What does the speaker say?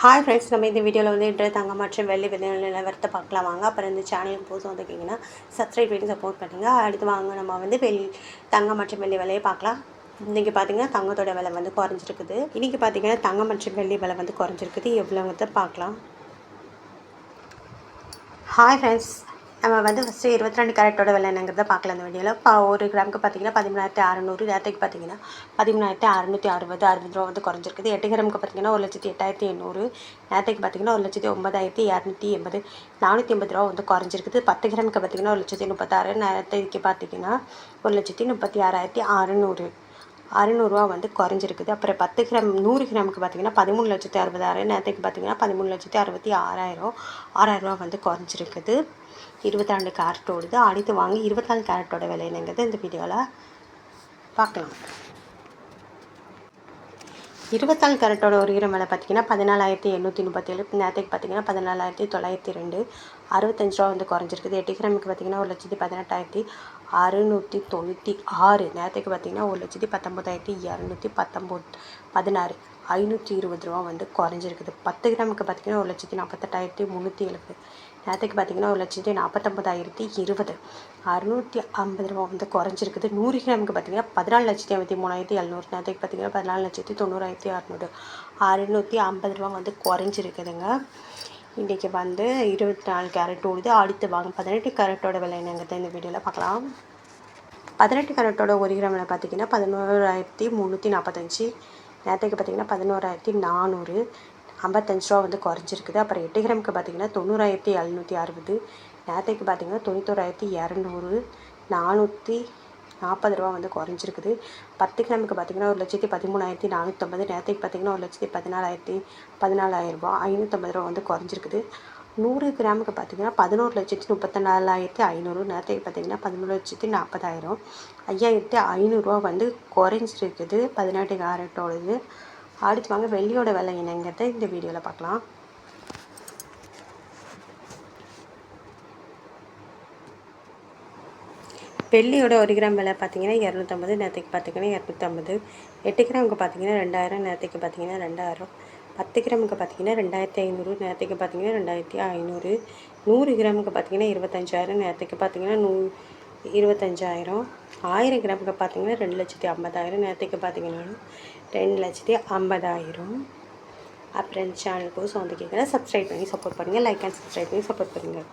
Hi friends, நம்ம இந்த வீடியோவில் வந்து இன்றைய தங்கம் மற்றும் வெள்ளி விலை நிலவரத்தை பார்க்கலாம் வாங்க. அப்புறம் இந்த சேனலுக்கு புதுசாக வந்துருக்கீங்கன்னா சப்ஸ்கிரைப் பண்ணி சப்போர்ட் பண்ணுங்கள். அடுத்து வாங்க நம்ம வந்து தங்கம் மற்றும் வெள்ளி விலையை பார்க்கலாம். இன்றைக்கி பார்த்திங்கன்னா தங்கத்தோட விலை வந்து குறைஞ்சிருக்குது. இன்றைக்கி பார்த்திங்கன்னா தங்கம் மற்றும் வெள்ளி விலை வந்து குறைஞ்சிருக்குது. எவ்வளோங்கிறத பார்க்கலாம். ஹாய் ஃப்ரெண்ட்ஸ், நம்ம வந்து ஃபஸ்ட்டு 22 கேரட்டோட விலை என்னங்கிறத பார்க்கலாம் இந்த வீடியோவில். ஒரு கிராமுக்கு பார்த்திங்கன்னா 13,600, நேரத்துக்கு பார்த்திங்கன்னா 13,660 ரூபா வந்து குறைஞ்சிருக்குது. 8 கிராமுக்கு பார்த்திங்கன்னா 1,08,800, நேரத்துக்கு பார்த்திங்கன்னா 1,09,280, 480 ரூபா வந்து குறைஞ்சிருக்குது. 10 கிராமுக்கு பார்த்திங்கன்னா 1,36,000, நேரத்துக்கு பார்த்திங்கன்னா 1,36,600 600 வந்து குறைஞ்சிருக்குது. அப்புறம் 10 கிராம் 100 கிராமுக்கு பார்த்திங்கன்னா 13,60,000, நேரத்துக்கு பார்த்திங்கன்னா 13,66,000, 6,000 வந்து குறைஞ்சிருக்குது. 22 கேரட்டோடுது. அடுத்து வாங்கி 24 கேரட்டோட விலை என்னங்கிறது இந்த வீடியோவில் பார்க்கலாம். 24 கேரட்டோட ஒரு கிராம் விலை பார்த்திங்கன்னா 14,837, நேரத்துக்கு பார்த்திங்கன்னா 14,902, 65 ரூபா வந்து குறைஞ்சிருக்குது. 8 கிராமுக்கு பார்த்திங்கன்னா 1,18,696, நேரத்துக்கு பார்த்திங்கன்னா 1,19,216, 520 ரூபா வந்து குறைஞ்சிருக்குது. 10 கிராமுக்கு பார்த்திங்கன்னா 1,48,370, நேரத்துக்கு பார்த்திங்கன்னா 1,49,020, 650 ரூபா வந்து குறைஞ்சிருக்குது. 100 கிராமுக்கு பார்த்திங்கன்னா 14,53,700, நேரத்துக்கு பார்த்திங்கன்னா 14,90,600, 650 ரூபா வந்து குறைஞ்சிருக்குதுங்க. இன்றைக்கி வந்து 24 கேரட் ஓடுது. அடுத்து வாங்க 18 கேரட்டோட விலை என்னங்கிறத இந்த வீடியோவில் பார்க்கலாம். 18 கேரட்டோட ஒரு கிராம் விலை பார்த்திங்கன்னா 11,345, நேரத்துக்கு பார்த்திங்கன்னா 11,400, 55 ரூபா வந்து குறைஞ்சிருக்குது. அப்புறம் 8 கிராமுக்கு பார்த்திங்கன்னா 90,760, நேரத்துக்கு பார்த்திங்கன்னா 91,200, 440 ரூபா வந்து குறைஞ்சிருக்குது. 10 கிராமுக்கு பார்த்திங்கன்னா 1,13,450, நேரத்துக்கு பார்த்திங்கன்னா 1,14,000 ரூபா, 550 ரூபா வந்து குறைஞ்சிருக்குது. 100 கிராமுக்கு பார்த்திங்கன்னா 11,34,500, நேரத்துக்கு பார்த்திங்கன்னா 11,40,000, 5,500 ரூபா வந்து குறைஞ்சிருக்குது 18 கேரட்டோடது. அடுத்து வாங்க வெள்ளியோட விலை என்னங்கிறத இந்த வீடியோவில் பார்க்கலாம். வெள்ளியோட ஒரு கிராம் விலை பார்த்திங்கன்னா 250, நேரத்துக்கு பார்த்திங்கன்னா 250, 8 கிராமுக்கு பார்த்திங்கன்னா 2,000, நேரத்துக்கு பார்த்திங்கன்னா 2,000, 10 கிராமுக்கு பார்த்திங்கன்னா 2,500, நேரத்துக்கு பார்த்திங்கன்னா 2,500, 100 கிராமுக்கு பார்த்திங்கன்னா 25,000, நேரத்துக்கு பார்த்திங்கன்னா 25,000, 1000 கிராமுக்கு பார்த்திங்கன்னா 2,50,000, நேரத்துக்கு பார்த்திங்கன்னா 2,50,000. அப்புறம் சேனலுக்கு வந்து கேட்குறேன். சப்ஸ்கிரைப் பண்ணி சப்போர்ட் பண்ணுங்கள். லைக் அண்ட் சப்ஸ்கிரைப் பண்ணி சப்போர்ட் பண்ணுங்கள்.